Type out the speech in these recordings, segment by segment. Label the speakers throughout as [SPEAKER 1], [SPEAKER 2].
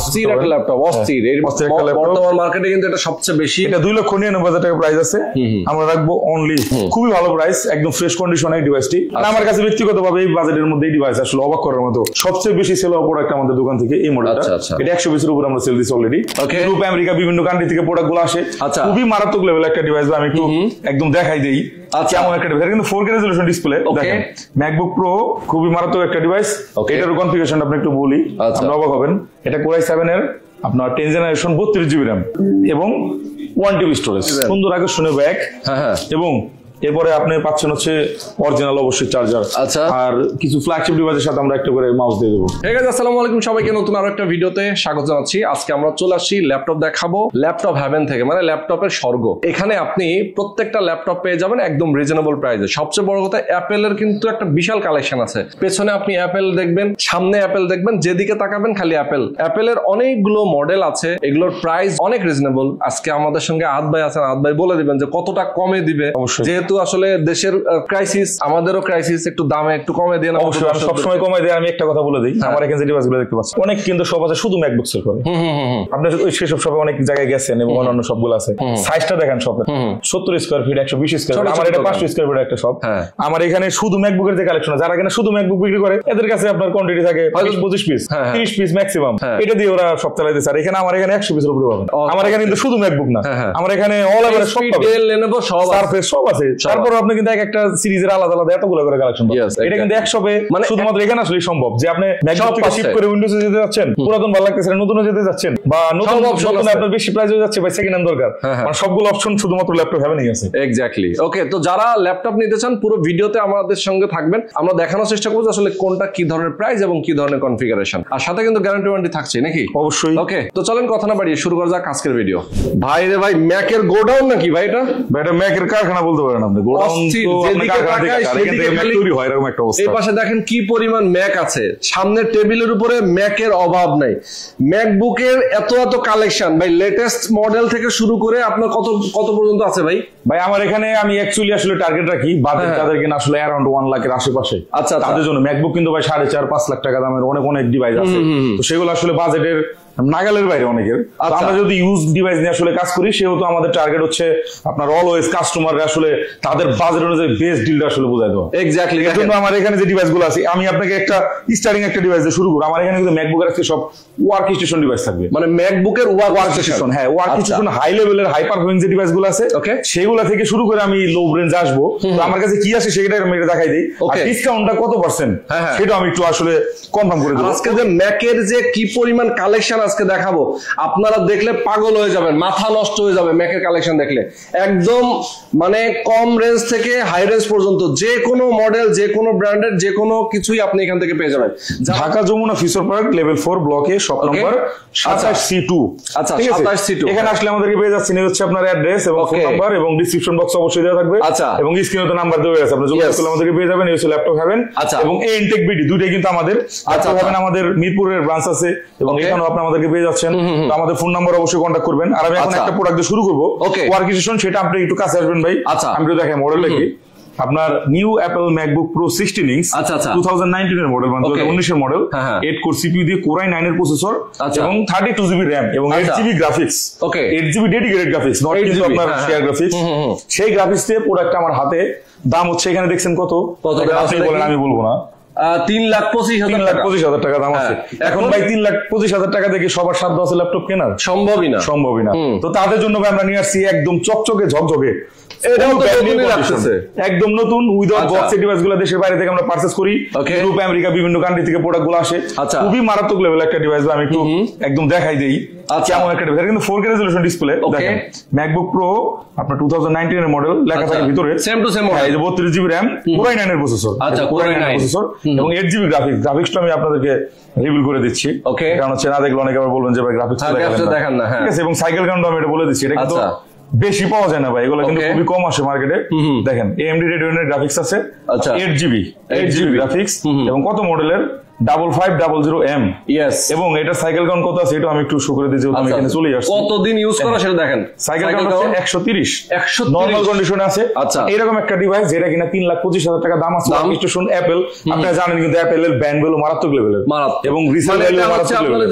[SPEAKER 1] অস্থির একটা ল্যাপটপ, অস্থির বর্তমান মার্কেটে কিন্তু এটা সবচেয়ে বেশি।
[SPEAKER 2] এটা 2,99,000 টাকা প্রাইস আছে, আমরা রাখবো অনলি খুবই ভালো প্রাইস, একদম ফ্রেশ কন্ডিশনে এই ডিভাইসটি। আমার কাছে ব্যক্তিগতভাবে এই বাজেটের মধ্যে এই ডিভাইস আসলে অবাক করার মতো সবচেয়ে বেশি সেল হওয়া প্রোডাক্ট আমাদের দোকান থেকে এই মডেলটা। এটা 100 পিসের উপর আমরা সেল দিচ্ছি অলরেডি। ইউরোপ, আমেরিকা বিভিন্ন কান্ট্রি থেকে প্রোডাক্ট গুলো আসে। খুবই মারাত্মক লেভেল একটা ডিভাইস, আমি একটু একদম দেখাই দেই কেমন একটা ডিভাইস। কিন্তু 4K রেজোলিউশন ডিসপ্লে। দেখেন ম্যাকবুক প্রো খুবই মারাত্মক একটা ডিভাইস। এটার কনফিগারেশন আপনি একটু বলি, আপনি অবাক হবেন। এটা Core i7 এর আপনার 10 জেনারেশন 32 জিবি RAM এবং 1 TB স্টোরেজ, সুন্দর আকর্ষণীয় ব্যাগ, এবং এরপরে আপনি পাচ্ছেন হচ্ছে অরিজিনাল অবশ্যই চার্জার, আর কিছু ফ্ল্যাগশিপ ডিভাইসের সাথে আমরা একটা করে মাউস দিয়ে দেবো।
[SPEAKER 1] ঠিক আছে, আসসালামু আলাইকুম সবাইকে, নতুন আরো একটা ভিডিওতে স্বাগত জানাচ্ছি। আজকে আমরা চলে আসছি ল্যাপটপ দেখাবো ল্যাপটপ হেভেন থেকে, মানে ল্যাপটপের স্বর্গ। এখানে আপনি প্রত্যেকটা ল্যাপটপ পেয়ে যাবেন একদম রিজনেবল প্রাইসে। সবচেয়ে বড় কথা, অ্যাপেলের কিন্তু একটা বিশাল কালেকশন আছে। পেছনে আপনি অ্যাপেল দেখবেন, সামনে অ্যাপেল দেখবেন, যেদিকে তাকাবেন খালি অ্যাপেল। অ্যাপেলের অনেকগুলো মডেল আছে, এগুলোর প্রাইস অনেক রিজনেবল। আজকে আমাদের সঙ্গে আহাদ ভাই আছেন, আহাদ ভাই বলে দিবেন যে কতটা কমে দিবে। যেহেতু আসলে দেশের ক্রাইসিস, আমাদেরও ক্রাইসিস, একটু দামে একটু কমে দেন।
[SPEAKER 2] অবশ্যই সবসময় কমাই দেয়। আমি একটা কথা বলে দিই, আমার এখানে যে ডিভাইসগুলো দেখতে পাচ্ছেন অনেক কিন্তু সব আছে শুধু ম্যাকবুক সেল করে। আপনি সেসব শপে অনেক জায়গায় গেছেন এবং অন্যান্য সবগুলো আছে। সাইজটা দেখেন শপের 70 স্কয়ার ফিট, 120 স্কয়ার ফিট, আমার এটা 500 স্কয়ার ফিট একটা শপ। আমার এখানে শুধু ম্যাকবুকের যে কালেকশন আছে, যারা এখানে শুধু ম্যাকবুক বিক্রি করে এদের কাছে আপনার কোয়ান্টিটি থাকে 25 পিস, 30 পিস ম্যাক্সিমাম। এটা দিয়ে ওরা সব চালাইতেছে। আর এখানে আমার এখানে 100 পিসের উপরে পাবেন। আমার এখানে কিন্তু শুধু ম্যাকবুক না, আমার এখানে অল ওভার সব পাবেন, লেনোভো সব সারফেস সব আছে। তারপর আপনি কিন্তু একটা সিরিজের আলাদা আলাদা এতগুলো করে কালেকশন পাবেন। এটা কিন্তু এক শপে মানে শুধুমাত্র এখানে আসলে সম্ভব যে আপনি ম্যাকবুক থেকে শিফট করে উইন্ডোজে যেতে যাচ্ছেন, পুরাতন ভালো লাগতেছে, নতুনে যেতে যাচ্ছেন, বা নতুন আপনার বেশি প্রাইস হয়ে যাচ্ছে বা সেকেন্ড হ্যান্ড দরকার, মানে সবগুলো অপশন শুধুমাত্র ল্যাপটপ হেভেনই আছে।
[SPEAKER 1] এক্স্যাক্টলি। ওকে, তো যারা ল্যাপটপ নিতে চান পুরো ভিডিওতে আমাদের সঙ্গে থাকবেন। আমরা দেখানোর চেষ্টা করব আসলে কোনটা কি ধরনের প্রাইস এবং কি ধরনের কনফিগারেশন, আর সাথে কিন্তু গ্যারান্টি ওয়ারেন্টি থাকছে নাকি?
[SPEAKER 2] অবশ্যই।
[SPEAKER 1] ওকে, তো চলেন কথা না বাড়িয়ে শুরু করা যাক আজকের ভিডিও। ভাই রে ভাই, ম্যাকের গোডাউন নাকি ভাই? এটা
[SPEAKER 2] ম্যাকের কারখানা বলতে পারেন আপনি। গোডাউন তো
[SPEAKER 1] এই পাশে দেখেন কি পরিমাণ ম্যাক আছে, সামনের টেবিলের উপরে ম্যাকের অভাব নাই। ম্যাকবুকের এত এত কালেকশন ভাই, লেটেস্ট মডেল থেকে শুরু করে আপনার কত কত পর্যন্ত আছে ভাই?
[SPEAKER 2] ভাই আমার এখানে আমি অ্যাকচুয়ালি আসলে টার্গেট রাখি বাজেট তাদের কিনা আসলে অ্যারাউন্ড 1 লাখের আশেপাশে। আচ্ছা, তাদের জন্য ম্যাকবুক কিন্তু ভাই 4.5-5 লাখ টাকা দামের অনেক অনেক ডিভাইস আছে। তো সেগুলো আসলে বাজেটের নাগালের বাইরে অনেকের। আমরা যদি ইউজ ডিভাইস নিয়ে আসলে কাজ করি, সেহেতু আমাদের টার্গেট হচ্ছে আপনার অলওয়েজ কাস্টমার আসলে তাদের বাজেট অনুযায়ী বেস্ট ডিলটা আসলে বোঝাই দেওয়া।
[SPEAKER 1] এক্স্যাক্টলি।
[SPEAKER 2] এর জন্য আমার এখানে যে ডিভাইস গুলো আছে, আমি আপনাকে একটা স্টার্টিং একটা ডিভাইস দিয়ে শুরু করব। আমার এখানে কিন্তু ম্যাকবুকের আছে সব ওয়ার্ক স্টেশন ডিভাইস থাকবে,
[SPEAKER 1] মানে ম্যাকবুকের ওয়ার্ক স্টেশন।
[SPEAKER 2] হ্যাঁ, ওয়ার্ক স্টেশন হাই লেভেলের হাই পারফরম্যান্স যে ডিভাইস গুলো আছে, সেগুলা থেকে শুরু করে আমি লো রেঞ্জ আসবো। তো আমার কাছে কি আছে সেটা আমি দেখাই দিই। আর ডিসকাউন্টটা কত পার্সেন্ট সেটা আমি একটু আসলে কনফার্ম করে দেব।
[SPEAKER 1] আজকে যে ম্যাকের যে কি পরিমাণ কালেকশন আজকে দেখাবো, আপনারা দেখলে পাগল হয়ে যাবেন, মাথা নষ্ট হয়ে যাবে ম্যাকের কালেকশন দেখলে। একদম মানে কম রেঞ্জ থেকে হাই রেঞ্জ পর্যন্ত যে কোনো মডেল, যে কোনো ব্র্যান্ডের যে কোনো কিছুই আপনি এখান থেকে পেয়ে যাবেন।
[SPEAKER 2] Dhaka Jamuna future park level 4 ব্লকে শপ নাম্বার 27C2।
[SPEAKER 1] আচ্ছা, 27C2।
[SPEAKER 2] এখানে আসলে আমাদেরকে পেয়ে যাচ্ছেন হচ্ছে আপনার অ্যাড্রেস এবং ফোন নাম্বার, এবং ডিসক্রিপশন বক্সে অবশ্যই দেওয়া থাকবে। আচ্ছা, এবং স্ক্রিনে তো নাম্বার দেওয়া আছে, আপনি যোগাযোগ করলে আমাদেরকে পেয়ে যাবেন। এই হচ্ছে ল্যাপটপ হেভেন এবং এই ইনটেক বিডি দুইটাই কিন্তু আমাদের। ল্যাপটপ হেভেন আমাদের মিরপুরের ব্রাঞ্চ আছে এবং এখানেও আপনি আমাদেরকে পেয়ে যাচ্ছেন। তো আমাদের ফোন নাম্বার অবশ্যই কন্টাক্ট করবেন। আর আমি এখন একটা প্রোডাক্ট দিয়ে শুরু করব, ওয়ার্ক স্টেশন, সেটা আপনি একটু কাছে আসবেন ভাই। আমি একটু দেখাই মডেল দেখি। আপনার new Apple MacBook pro 16 inch 2019 এর মডেল, মানে 2019 এর মডেল, 8 কোর সিপিইউ দিয়ে Core i9 এর প্রসেসর এবং 32 জিবি RAM এবং 8 GB graphics. 8 GB dedicated graphics, not কিন্তু আপনার শেয়ার গ্রাফিক্স। সেই গ্রাফিক্স দিয়ে প্রোডাক্ট আমার হাতে। দাম হচ্ছে এখানে দেখছেন কত, আপনি বলেন, আমি বলবো না।
[SPEAKER 1] 3,25,000
[SPEAKER 2] টাকা দাম আছে। এখন ভাই 3,25,000 টাকা থেকে সবার সাধ্য আছে ল্যাপটপ কেনার? সম্ভবই না। তো তাদের জন্য আমরা নিয়ে আসছি একদম চকচকে ঝকঝকে, একদম নতুন উইদাউট বক্স ডিভাইস গুলো দেশের বাইরে থেকে আমরা পারচেজ করি। ইউরোপ, আমেরিকা বিভিন্ন কান্ট্রি থেকে প্রোডাক্ট গুলো আসে। খুবই মারাত্মক লেভেল একটা ডিভাইস, আমি একটু একদম দেখাই দেই কেমন একটা ডিভাইস। কিন্তু 4K রেজোলিউশন ডিসপ্লে। দেখেন ম্যাকবুক প্রো আপনার 2019 এর মডেল, লেখা থাকে ভিতরে সেম টু সেম মডেল। এই যে 32 জিবি RAM, Core i9 এর প্রসেসর, Core i9 প্রসেসর এবং 8 জিবি গ্রাফিক্সটা আমি আপনাদেরকে রিভিল করে দিচ্ছি। কারণ হচ্ছে না দেখলে অনেকে আবার বলবেন যে ভাই গ্রাফিক্স দেখেন না। ঠিক আছে, এবং সাইকেল কাউন্ট আমি এটা বলে দিচ্ছি। এটা কিন্তু বেশি পাওয়া যায় না ভাই, এগুলো কিন্তু খুবই কম আসে মার্কেটে। দেখেন AMD Radeon এর গ্রাফিক্স আছে 8 জিবি গ্রাফিক্স এবং কত মডেলের 5500M
[SPEAKER 1] ইয়েস,
[SPEAKER 2] এবং এটা সাইকেল কাউন্ট কত আছে এটা আমি একটু শো করে দিয়েছি, আমি এখানে চলে আসছি।
[SPEAKER 1] কতদিন ইউজ করা সেটা দেখেন।
[SPEAKER 2] সাইকেল কাউন্ট হচ্ছে 130
[SPEAKER 1] 130
[SPEAKER 2] নরমাল কন্ডিশনে আছে।
[SPEAKER 1] আচ্ছা,
[SPEAKER 2] এরকম একটা ডিভাইস যেটা কিনা 3,25,000 টাকা দাম আছে। স্টেশন অ্যাপল, আপনারা জানেন কিন্তু অ্যাপলের ব্যান্ড ভ্যালু মারাত্মক লেভেলের এবং রিসেল ভ্যালু মারাত্মক লেভেলের।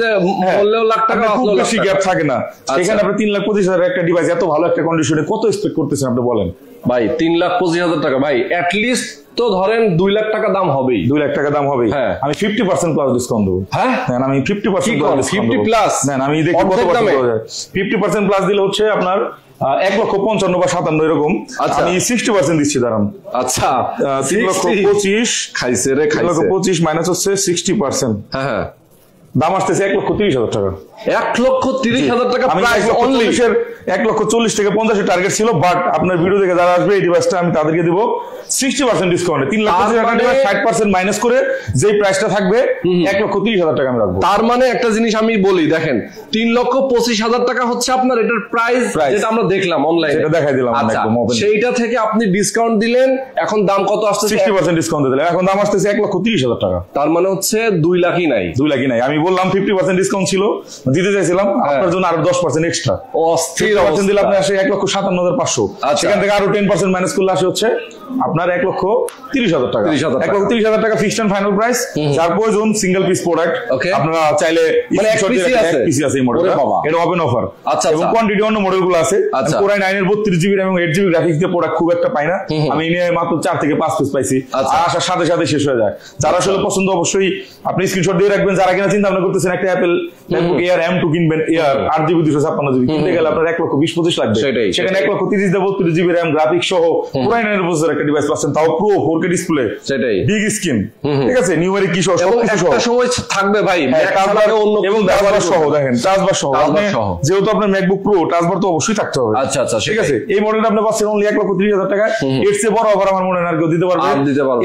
[SPEAKER 1] বললেও লাখ টাকা
[SPEAKER 2] খুব বেশি গ্যাপ থাকে না সেখানে। আপনি 3,25,000 একটা ডিভাইস এত ভালো একটা কন্ডিশনে কত এক্সপেক্ট করতেছেন আপনি বলেন
[SPEAKER 1] ভাই? 3,25,000 টাকা ভাই, এট লিস্ট তো ধরেন 2 লাখ টাকা দাম হবেই।
[SPEAKER 2] 2 লাখ টাকা দাম হবে। আমি 50% প্লাস ডিসকাউন্ট দেবো।
[SPEAKER 1] হ্যাঁ,
[SPEAKER 2] আমি 50%
[SPEAKER 1] প্লাস
[SPEAKER 2] নেন, আমি দেখি কত পার্সেন্ট দেওয়া যায়। 50% প্লাস দিলে হচ্ছে আপনার 1,55,000 বা 57 এরকম। আমি 60% দিচ্ছি, দাঁড়ান।
[SPEAKER 1] আচ্ছা,
[SPEAKER 2] 3,25,000
[SPEAKER 1] খাইছে রে,
[SPEAKER 2] 3,25,000 মাইনাস হচ্ছে 60%।
[SPEAKER 1] হ্যাঁ,
[SPEAKER 2] দাম আসতেছে 1,30,000 টাকা।
[SPEAKER 1] 1,30,000 টাকা প্রাইস
[SPEAKER 2] অনলি। 1,40,000 থেকে 50 টার্গেট ছিল, বাট আপনার ভিডিও দেখে যারা আসবে এই ডিভাইসটা আমি তাদেরকে দিব 60% ডিসকাউন্টে। 3,25,000 টাকা 60% মাইনাস করে যেই প্রাইসটা থাকবে 1,30,000 টাকা আমি রাখবো।
[SPEAKER 1] তার মানে একটা জিনিস আমি বলি, দেখেন 3,25,000 টাকা হচ্ছে আপনার এটার প্রাইস, যেটা আমরা দেখলাম অনলাইনে,
[SPEAKER 2] সেটা দেখাই দিলাম একদম ওপেন।
[SPEAKER 1] সেইটা থেকে আপনি ডিসকাউন্ট দিলেন, এখন দাম কত আসছে?
[SPEAKER 2] 60% ডিসকাউন্ট দিলেন, এখন দাম আসতেছে 1,30,000 টাকা।
[SPEAKER 1] তার মানে হচ্ছে 2 লাখই নাই।
[SPEAKER 2] 2 লাখই নাই। আমি বললাম 50% ডিসকাউন্ট ছিল, দিতে চাইছিলাম আপনার জন্য আরো 10% এক্সট্রা।
[SPEAKER 1] অস্থির
[SPEAKER 2] দিলে আপনি আসে 1,57,500। সেখান থেকে আরো 10% মাইনাস করলে আসে হচ্ছে আপনার 1,30,000 টাকা। 1,30,000 টাকা ফিক্সড এন্ড ফাইনাল প্রাইস। যার প্রয়োজন সিঙ্গেল পিস প্রোডাক্ট আপনারা চাইলে এক পিসি আছে এই মডেলটা, এটা ওপেন অফার এবং কোয়ান্টিটি অন্য মডেলগুলো আছে। কোরাই 9 এর 32GB এবং 8GB গ্রাফিক্স দিয়ে প্রোডাক্ট খুব একটা পাই না, আমি নিয়ে মাত্র 4 থেকে 5 পিস পাইছি, আর আসার সাথে সাথে শেষ হয়ে যায়। যারা আসলে পছন্দ অবশ্যই আপনি স্ক্রিনশট দিয়ে রাখবেন। যারা কিনা চিন্তা ভাবনা করতেছেন একটা অ্যাপল ম্যাকবুক এয়ার M2 কিনবেন, এয়ার 8GB 256GB কিনতে গেলে আপনার 1,20,25 লাগবে। সেখানে 1,30,000 দিয়ে 32GB RAM গ্রাফিক্স সহ কোরাই 9 এর প্রসেসর একটা ডিভাইস পাচ্ছেন, তাও প্রো 4K ডিসপ্লে, সেটাই বিগ স্ক্রিন, ঠিক আছে, নিউমেরিক কি সহ সবকিছু সহ।
[SPEAKER 1] একটা সময় থাকবে ভাই
[SPEAKER 2] এবং টাচবার সহ, দেখেন টাচবার সহ। যেহেতু আপনার ম্যাকবুক প্রো, টাচবার তো অবশ্যই থাকতে হবে।
[SPEAKER 1] আচ্ছা আচ্ছা,
[SPEAKER 2] ঠিক আছে। এই মডেলটা আপনি পাচ্ছেন অনলি 1,30,000 টাকা। এর চেয়ে বড় অফার আমার মনে হয় আর কেউ দিতে পারবে।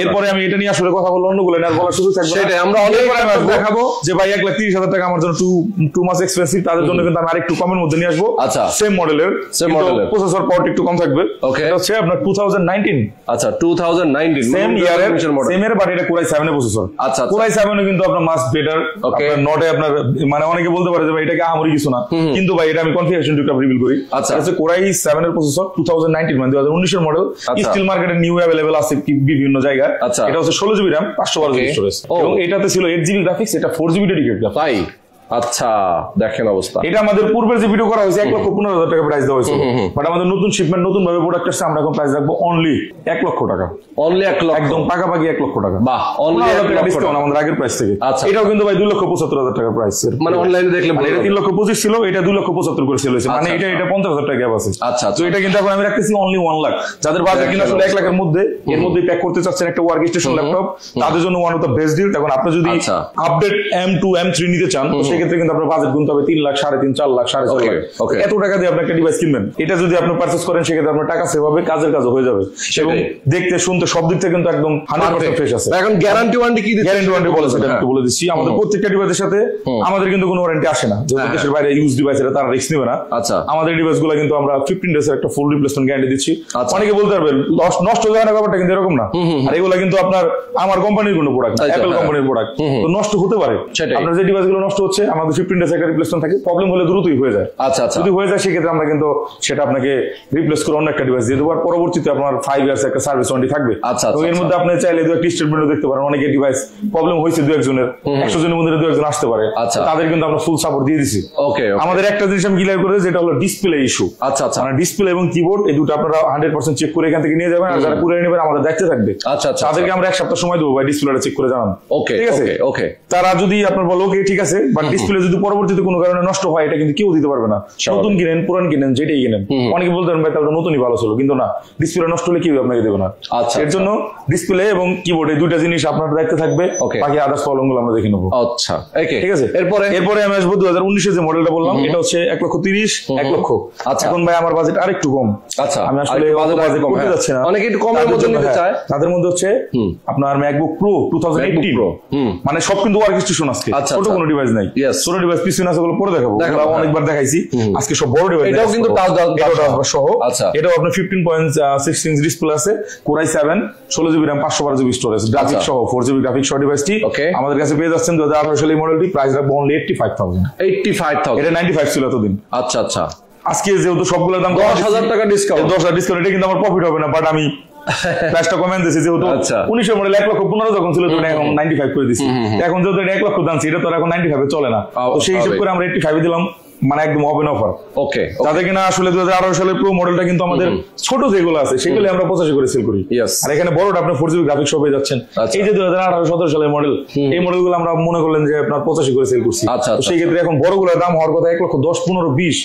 [SPEAKER 2] এরপরে আমি এটা নিয়ে আসলে কথা বলবো, অন্যগুলো আর বলার সুযোগ থাকবে।
[SPEAKER 1] সেটাই আমরা অনেক
[SPEAKER 2] দেখাবো যে ভাই 1,30,000 টাকা আমার জন্য টু মাচ এক্সপেন্সিভ, তাদের জন্য কিন্তু আমি আরেকটু কমের মধ্যে নিয়ে আসবো।
[SPEAKER 1] আচ্ছা,
[SPEAKER 2] সেম মডেলের প্রসেসর পাওয়ার একটু কম থাকবে। এটা হচ্ছে আপনার 2019।
[SPEAKER 1] আচ্ছা, 2019
[SPEAKER 2] সেম ইয়ারের সেম এর, বাট এটা কোরাই 7 এর প্রসেসর।
[SPEAKER 1] আচ্ছা,
[SPEAKER 2] কোরাই 7 এ কিন্তু আপনার মাস্ট বেটার। আপনার নটে আপনার মানে অনেকে বলতে পারে যে ভাই এটা কি আহামরি কিছু না, কিন্তু ভাই এটা আমি কনফিগারেশন টুকটা রিভিল করি। আচ্ছা, এটা কোরাই 7 এর প্রসেসর 2019 মানে 2019 এর মডেল। স্টিল মার্কেটে নিউ अवेलेबल আছে বিভিন্ন জায়গায়। এটা হচ্ছে 16GB RAM 512GB স্টোরেজ এবং এটাতে ছিল 8GB গ্রাফিক্স, এটা 4GB ডেডিকেটেড গ্রাফিক্স।
[SPEAKER 1] তাই? আচ্ছা, দেখেন অবস্থা।
[SPEAKER 2] এটা আমাদের পূর্বের যে ভিডিও করা হয়েছে 1,15,000 টাকা প্রাইস দেওয়া হয়েছিল, বাট আমাদের নতুন শিপমেন্ট নতুন ভাবে প্রোডাক্ট আসছে, আমরা এখন প্রাইস রাখবো অনলি 1 লক্ষ টাকা।
[SPEAKER 1] অনলি 1 লক্ষ, একদম
[SPEAKER 2] পাকাপাকি 1 লক্ষ টাকা।
[SPEAKER 1] বাহ, অনলি 1 লক্ষ
[SPEAKER 2] ডিসকাউন্ট আমাদের আগের প্রাইস থেকে। আচ্ছা, এটাও কিন্তু ভাই 2,75,000 টাকা প্রাইস,
[SPEAKER 1] মানে অনলাইনে দেখলে
[SPEAKER 2] এটা 3,25,000 ছিল, এটা 2,75,000 করে সেল হয়েছে, মানে এটা 50,000 টাকা গ্যাপ আছে। আচ্ছা, তো এটা কিন্তু এখন আমি রাখতেছি অনলি 1 লাখ। যাদের বাজেট কিনা আসলে 1 লাখের মধ্যে, এর মধ্যে প্যাক করতে চাচ্ছেন একটা ওয়ার্ক স্টেশন ল্যাপটপ, তাদের জন্য one of the best deal. এখন আপনি যদি আপডেট M2 M3 নিতে চান, তো সেক্ষেত্রে কিন্তু আপনার বাজেট গুনতে হবে 3 লাখ, 3.5, 4 লাখ, 4.5 লাখ। এত টাকা দিয়ে আপনি একটা ডিভাইস কিনবেন, এটা যদি আপনি পারচেজ করেন সেক্ষেত্রে আপনার টাকা সেভ হবে, কাজের কাজও হয়ে যাবে এবং দেখতে শুনতে সব দিক থেকে কিন্তু একদম 100% ফ্রেশ আছে।
[SPEAKER 1] এখন গ্যারান্টি ওয়ারেন্টি কি দিচ্ছেন?
[SPEAKER 2] গ্যারান্টি ওয়ারেন্টি বলে সেটা একটু বলে দিচ্ছি। আমাদের প্রত্যেকটা ডিভাইসের সাথে আমাদের কিন্তু কোনো ওয়ারেন্টি আসে না, যেহেতু দেশের বাইরে ইউজ ডিভাইস, এটা তারা রিস্ক নেবে না। আচ্ছা, আমাদের ডিভাইসগুলো কিন্তু আমরা 15 ডেজ এর একটা ফুল রিপ্লেসমেন্ট গ্যারান্টি দিচ্ছি। অনেকে বলতে পারবে নষ্ট হয়ে যায় না, ব্যাপারটা কিন্তু এরকম না। আর এগুলো কিন্তু আপনার আমার কোম্পানির কোনো প্রোডাক্ট না, অ্যাপল কোম্পানির প্রোডাক্ট, তো নষ্ট হতে পারে। আপনার যে ডিভাইসগুলো নষ্ট হচ্ছে, আমাদের 15 ডেজ একটা রিপ্লেসমেন্ট থাকে, প্রবলেম হলে দ্রুতই হয়ে যায়। আচ্ছা আচ্ছা, যদি হয়ে যায় সেক্ষেত্রে আমরা কিন্তু সেটা আপনাকে রিপ্লেস করে অন্য একটা ডিভাইস দিয়ে দেবো, আর পরবর্তীতে আপনার 5 ইয়ার্স একটা সার্ভিস ওয়ারেন্টি থাকবে। আচ্ছা, তো এর মধ্যে আপনি চাইলে দু একটা স্টেটমেন্টও দেখতে পারেন। অনেকে ডিভাইস প্রবলেম হয়েছে, দু একজনের 100 জনের মধ্যে 2 একজন আসতে পারে, তাদের কিন্তু আমরা ফুল সাপোর্ট দিয়ে দিছি। ওকে, আমাদের একটা জিনিস আমি ক্লিয়ার করে, যেটা হলো ডিসপ্লে ইস্যু। আচ্ছা আচ্ছা, মানে ডিসপ্লে এবং কিবোর্ড এই দুটো আপনারা 100% চেক করে এখান থেকে নিয়ে যাবেন, আর যারা কুরিয়ার নেবেন আমাদের দায়িত্বে থাকবে। আচ্ছা আচ্ছা, তাদেরকে আমরা 1 সপ্তাহ সময় দেবো ভাই ডিসপ্লেটা চেক করে জানান। ওকে, ঠিক আছে। ওকে, তারা যদি আপনার বলো ওকে ঠিক আছে, বাট ডিসপ্লে যদি পরবর্তীতে কোনো কারণে নষ্ট হয়, এটা কিন্তু কেউ দিতে পারবে না। নতুন কিনেন, পুরান কিনেন, যেটাই কিনেন, অনেকে বলতে পারেন ভাই তাহলে নতুনই ভালো ছিল, কিন্তু না, ডিসপ্লে নষ্ট হলে কেউ আপনাকে দেবে না। আচ্ছা, এর জন্য ডিসপ্লে এবং কিবোর্ড এই দুইটা জিনিস আপনার দায়িত্বে থাকবে, বাকি আদার্স প্রবলেম গুলো আমরা দেখে নেবো। আচ্ছা, ঠিক আছে। এরপরে আমি আসবো 2019 এর যে মডেলটা বললাম, এটা হচ্ছে 1,30,000 1 লক্ষ। আচ্ছা, এখন ভাই আমার বাজেট আরেকটু কম। আচ্ছা, আমি আসলে বাজেট করতে যাচ্ছি না, অনেকে একটু কমের মধ্যে নিতে চায়। তাদের মধ্যে হচ্ছে আপনার ম্যাকবুক প্রো 2018 প্রো, মানে সব কিন্তু ওয়ার্ক স্টেশন আজকে, ছোট কোনো ডিভাইস নাই।
[SPEAKER 1] Yes.
[SPEAKER 2] ছোট ডিভাইস পিছনে আছে ওগুলো পরে দেখাবো,
[SPEAKER 1] দেখাবো,
[SPEAKER 2] আমরা অনেকবার দেখাইছি। আজকে সব বড় ডিভাইস,
[SPEAKER 1] এটাও কিন্তু টাচ
[SPEAKER 2] সহ।
[SPEAKER 1] আচ্ছা,
[SPEAKER 2] এটাও আপনার 15.6 ইঞ্চ ডিসপ্লে আছে, Core i7, 16GB RAM, 512GB storage, graphic সহ 4GB গ্রাফিক সহ ডিভাইসটি আমাদের কাছে পেয়ে যাচ্ছেন 2018 সালের মডেলটি। প্রাইস রাখবো অনলি 85,000। এটা 95 ছিল এতদিন।
[SPEAKER 1] আচ্ছা আচ্ছা,
[SPEAKER 2] আজকে যেহেতু সবগুলোর দাম
[SPEAKER 1] 10,000 টাকা ডিসকাউন্ট,
[SPEAKER 2] 10,000 ডিসকাউন্ট, এটা কিন্তু আমার প্রফিট হবে না, বাট আমি প্রাইসটা কমে দিয়েছি। যেহেতু 19 মডেল 1,15,000 যখন ছিল তখন এখন 95 করে দিচ্ছি। এখন যেহেতু এটা 1 লক্ষ দাম, এটা তো এখন 95 চলে না, তো সেই হিসাব করে আমরা 85 দিলাম, মানে একদম ওপেন অফার।
[SPEAKER 1] ওকে,
[SPEAKER 2] যাদের কিনা আসলে 2018 সালের প্রো মডেলটা কিন্তু আমাদের ছোট যেগুলো আছে সেগুলো আমরা 85 করে সেল করি। আর এখানে বড়টা আপনি 4GB গ্রাফিক্স সহ পেয়ে যাচ্ছেন। এই যে 2018-17 সালের মডেল, এই মডেলগুলো আমরা মনে করলেন যে আপনার 85 করে সেল করছি। সেই ক্ষেত্রে এখন বড়গুলোর দাম হওয়ার কথা 1,10,, 15, 20,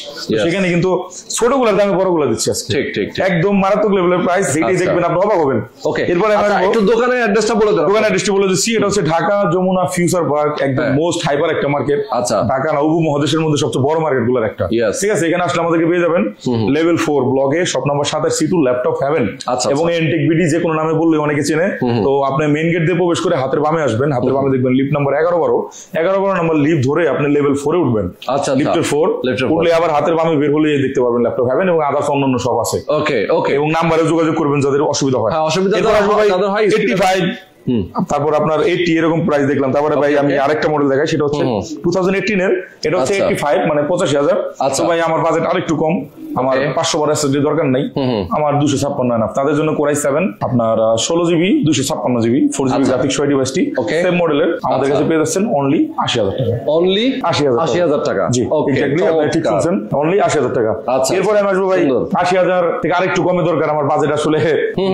[SPEAKER 2] সেখানে কিন্তু ছোটগুলোর দামে বড়গুলো দিচ্ছি আজকে। ঠিক একদম মারাত্মক লেভেলের প্রাইস, যেটাই দেখবেন আপনি অবাক হবেন। ওকে, এরপরে আমরা
[SPEAKER 1] একটু দোকানের অ্যাড্রেসটা বলে দেন।
[SPEAKER 2] দোকানের অ্যাড্রেসটা বলে দিচ্ছি, এটা হচ্ছে ঢাকা যমুনা ফিউচার পার্ক, একদম মোস্ট হাইপার একটা মার্কেট। ঢাকা না উপমহাদেশের মধ্যে সবচেয়ে বড় মার্কেটগুলোর একটা। ঠিক আছে, এখানে আসলে আমাদেরকে পেয়ে যাবেন লেভেল 4 ব্লকে, shop number 27, C2 laptop heaven এবং এনটেক বিডি, যে কোনো নামে বললে অনেকে চেনে। তো আপনি মেইন গেট দিয়ে প্রবেশ করে হাতের বামে আসবেন, হাতের বামে দেখবেন লিফট নাম্বার 11-12 নাম্বার লিফট ধরে আপনি লেভেল 4 এ উঠবেন। লিফটের 4 উঠলে আবার হাতের বামে বের হলে দেখতে পাবেন ল্যাপটপ হেভেন এবং আদার্স অন্যান্য শপ আছে। ওকে, এবং নাম্বারে যোগাযোগ করবেন যাদের অসুবিধা হয়। এরপর 85, তারপর আপনার 80 এরকম প্রাইস দেখলাম। তারপরে ভাই আমি আরেকটা মডেল দেখাই, সেটা হচ্ছে 2018 এর, এটা হচ্ছে 85, মানে 85,000। তো ভাই আমার বাজেট আরেকটু কম, আমার 500 বার এসএসডি দরকার নাই, আমার 256 এনাফ। তাদের জন্য Core i7 আপনার 16GB 256GB 4GB গ্রাফিক্স সহ ডিভাইসটি সেম মডেলের আমাদের কাছে পেয়ে যাচ্ছেন অনলি 80,000 টাকা। অনলি 80,000 টাকা। জি, এক্স্যাক্টলি, আপনি ঠিক শুনছেন, অনলি 80,000 টাকা। এরপরে আমি আসবো ভাই 80,000 থেকে আরেকটু কমে দরকার, আমার বাজেট আসলে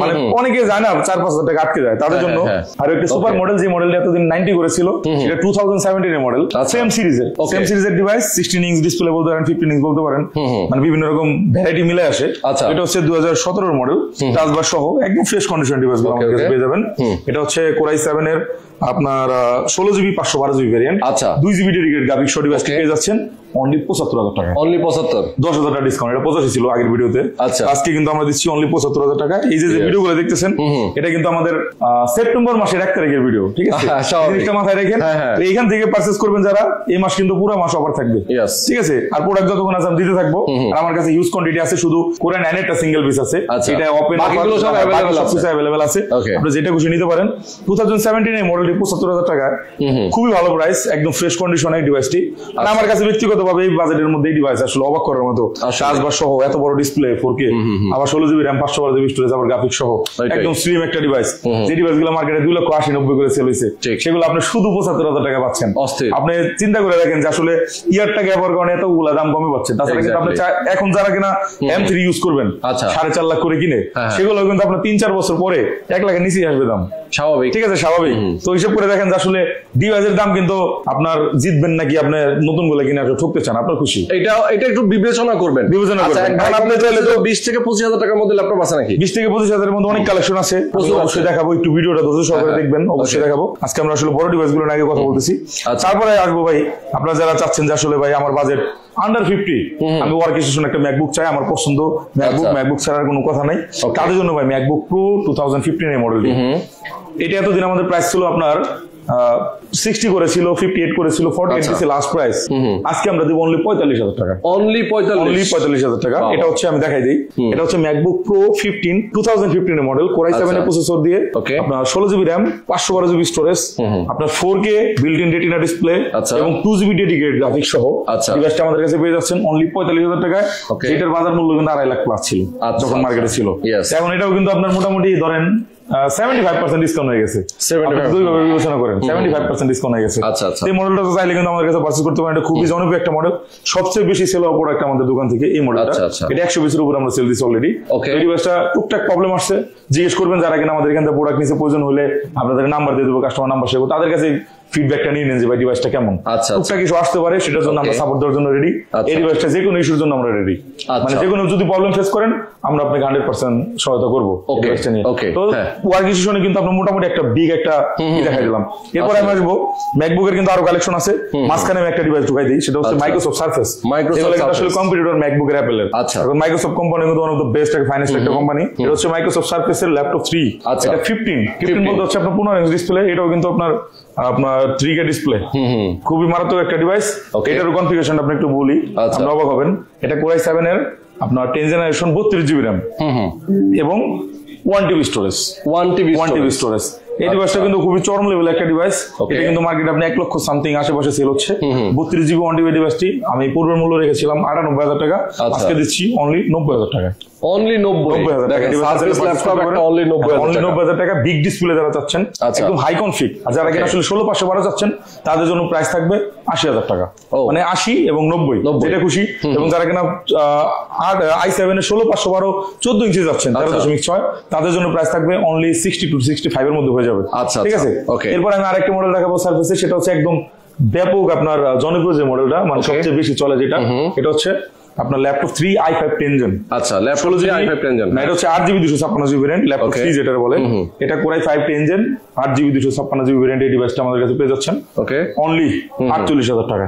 [SPEAKER 2] মানে অনেকে যায় না 4-5,000 টাকা আটকে যায়, তাদের জন্য আর একটা সুপার মডেল, যে মডেলটা এতদিন 90 করেছিল, সেটা 2017 এর মডেল, সেম সিরিজের ডিভাইস, 16 ইঞ্চ ডিসপ্লে বলতে পারেন, 15 ইঞ্চ বলতে পারেন, মানে বিভিন্ন রকম ভ্যারাইটি মিলে আসে। এটা হচ্ছে 2017 এর মডেল, টাচবার সহ একদম ফ্রেশ কন্ডিশন ডিভাইস গুলো আমাদের কাছে পেয়ে যাবেন। এটা হচ্ছে Core i7 এর আপনার 16GB 512GB variant, 2GB dedicated graphics সহ ডিভাইস পেয়ে যাচ্ছেন অনলি 75,000 টাকা। অনলি 75, 10,000 টাকা ডিসকাউন্ট। এটা 85 ছিল আগের ভিডিওতে, আজকে কিন্তু আমরা দিচ্ছি অনলি 75,000 টাকা। এই যে ভিডিওগুলো দেখতেছেন, এটা কিন্তু আমাদের সেপ্টেম্বর মাসের 1 তারিখের ভিডিও, ঠিক আছে? জিনিসটা মাথায় রাখেন, এইখান থেকে পারচেজ করবেন যারা, এই মাস কিন্তু পুরো মাস অফার থাকবে, ঠিক আছে? আর প্রোডাক্ট যতক্ষণ আছে আমি দিতে থাকবো। আর আমার কাছে ইউজ কোয়ান্টিটি আছে, শুধু Core i9 একটা সিঙ্গেল পিস আছে, এটা ওপেন অ্যাভেলেবল আছে, আপনি যেটা খুশি নিতে পারেন। 2017 এর মডেলটি 75,000 টাকা, খুবই ভালো প্রাইস, একদম ফ্রেশ কন্ডিশনের ডিভাইসটি। আর আমার কাছে ব্যক্তিগতভাবে এই বাজেটের মধ্যে এই ডিভাইস আসলে অবাক করার মতো। টাচবার সহ এত বড় ডিসপ্লে, 4K, আবার 16GB RAM, 512GB স্টোরেজ, আবার গ্রাফিক্স সহ একদম স্লিম একটা ডিভাইস। যে ডিভাইসগুলো মার্কেটে 2,80,90 করে সেল হয়েছে, সেগুলো আপনি শুধু 75,000 টাকা পাচ্ছেন। আপনি চিন্তা করে দেখেন যে আসলে ইয়ারটা গ্যাপের কারণে এতগুলো দাম কমে পাচ্ছেন। তাছাড়া কিন্তু আপনি এখন যারা কিনা M3 ইউজ করবেন 4.5 লাখ করে কিনে, সেগুলো কিন্তু আপনার 3-4 বছর পরে 1 লাখের নিচেই আসবে দাম, স্বাভাবিক, ঠিক আছে? স্বাভাবিক। তো হিসাব করে দেখেন যে আসলে ডিভাইসের দাম কিন্তু আপনার জিতবেন নাকি আপনি নতুন গুলো কিনে ঠকতে চান, আপনার খুশি। এটা একটু বিবেচনা করবেন। আপনি চাইলে তো 20 থেকে 25,000 টাকার মধ্যে ল্যাপটপ আছে নাকি? 20 থেকে 25,000 এর মধ্যে অনেক কালেকশন আছে, অবশ্যই দেখাবো। একটু ভিডিওটা ধৈর্য সহকারে দেখবেন, অবশ্যই দেখাবো। আজকে আমরা আসলে বড় ডিভাইস গুলো নিয়ে কথা বলতেছি। তারপরে আসবো ভাই, আপনারা যারা চাচ্ছেন যে আসলে ভাই আমার বাজেট আন্ডার 50, আমি ওয়ার্ক স্টেশন একটা ম্যাকবুক চাই, আমার পছন্দ ম্যাকবুক ছাড়ার কোনো কথা নাই, তাদের জন্য ভাই ম্যাকবুক প্রো 2015 এর মডেলটি। এটা এতদিন আমাদের প্রাইস ছিল আপনার 60 করেছিল, 58 করেছিল, 48 দিছে লাস্ট প্রাইস। আজকে আমরা দেব অনলি 45,000 টাকা। অনলি 45,000 টাকা। এটা হচ্ছে আমি দেখাই দিই, এটা হচ্ছে ম্যাকবুক প্রো 15 2015 এর মডেল, Core i7 এর প্রসেসর দিয়ে, আপনার 16GB RAM, 512GB স্টোরেজ, আপনার 4K built in retina display এবং 2GB ডেডিকেটেড গ্রাফিক্স সহ ডিভাইসটা আমাদের কাছে পেয়ে যাচ্ছেন অনলি 45,000 টাকায়। এটার বাজার মূল্য কিন্তু 2.5 লাখ প্লাস ছিল যখন মার্কেটে ছিল। এখন এটাও কিন্তু আপনার মোটামুটি ধরেন 75% ডিসকাউন্ট হয়ে গেছে। 75% বিবেচনা করেন, 75% ডিসকাউন্ট হয়ে গেছে। এই মডেলটা তো চাইলে কিন্তু আমাদের কাছে পারচেজ করতে পারেন। এটা খুবই জনপ্রিয় একটা মডেল, সবচেয়ে বেশি সেল হওয়া প্রোডাক্ট আমাদের দোকান থেকে এই মডেলটা। এটা 100 পিসের উপর আমরা সেল দিচ্ছি অলরেডি। এই ডিভাইসটা টুকটাক প্রবলেম আসছে, জিজ্ঞেস করবেন যারা কিনা আমাদের এখান থেকে প্রোডাক্ট নিচে, প্রয়োজন হলে আপনাদের নাম্বার দিয়ে দেবো, কাস্টমার নাম্বার সেবো, তাদের কাছে ফিডব্যাকটা নিয়ে নেন যে ভাই ডিভাইসটা কেমন। টুকটাক কিছু আসতে পারে, সেটার জন্য আমরা সাপোর্ট দেওয়ার জন্য রেডি। এই ডিভাইসটা যে কোনো ইস্যুর জন্য আমরা রেডি, মানে যে কোনো যদি প্রবলেম ফেস করেন আমরা আপনাকে 100% সহায়তা করবো ডিভাইসটা নিয়ে। তো ওয়ার্ক স্টেশনে কিন্তু আপনার মোটামুটি একটা বিগ একটা দেখাই দিলাম। এরপর আমি আসবো ম্যাকবুকের কিন্তু আরো কালেকশন আছে। মাঝখানে আমি একটা ডিভাইস ঢুকাই দিই, সেটা হচ্ছে মাইক্রোসফট সারফেস। আসলে কম্পিটিটর ম্যাকবুকের অ্যাপেলের। এখন মাইক্রোসফট কোম্পানি কিন্তু ওয়ান অফ দ্য বেস্ট একটা ফাইন্যান্স একটা কোম্পানি। এটা হচ্ছে মাইক্রোসফট সারফেসের ল্যাপটপ 3। এটা 15 বলতে হচ্ছে আপনার 15 ইঞ্চ ডিসপ্লে। এটাও কিন্তু আপনার আপনার 3K ডিসপ্লে, খুবই মারাত্মক একটা ডিভাইস। এটার কনফিগারেশন আপনি একটু বলি, আপনি অবাক হবেন। এটা Core i7 এর আপনার 10th জেনারেশন 32GB RAM এবং 1TB স্টোরেজ।
[SPEAKER 1] 1TB
[SPEAKER 2] storage. এই ডিভাইসটা কিন্তু খুবই চরম লেভেল একটা ডিভাইস। এটা কিন্তু মার্কেটে আপনি 1 লক্ষ সামথিং আশেপাশে সেল হচ্ছে। 32GB 1TB ডিভাইসটি আমি পূর্বের মূল্য রেখেছিলাম 98,000 টাকা, আজকে দিচ্ছি অনলি 90,000 টাকা।
[SPEAKER 1] অনলি 90,000 টাকা। সার্ভিস ল্যাপটপ একটা অনলি
[SPEAKER 2] 90,000 টাকা। বিগ ডিসপ্লে যারা চাচ্ছেন, একদম হাই কনফিগ, আর যারা কিনা আসলে 16,512 চাচ্ছেন, তাদের জন্য প্রাইস থাকবে 80,000 টাকা। মানে 80 এবং 90 যেটা খুশি। এবং যারা কিনা i7 এর 16,512 14 ইঞ্চি যাচ্ছেন 13.6, তাদের জন্য প্রাইস থাকবে অনলি 60 to 65 এর মধ্যে হয়ে যাবে। ঠিক আছে। এরপর আমি আরেকটা মডেল দেখাবো সার্ভিসে, সেটা হচ্ছে একদম ব্যাপক আপনার জনপ্রিয় যে মডেলটা, মানে সবচেয়ে বেশি চলে যেটা, এটা হচ্ছে আপনার ল্যাপটপ 3 i5 10 জেন।
[SPEAKER 1] আচ্ছা, ল্যাপটপ 3 i5 10 জেন।
[SPEAKER 2] না, এটা হচ্ছে 8GB 256GB ভেরিয়েন্ট, ল্যাপটপ 3 যেটা বলে। এটা Core i5 10 gen 8GB 256GB variant. এই ডিভাইসটা আমাদের কাছে পেয়ে যাচ্ছেন অনলি 48,000 টাকা।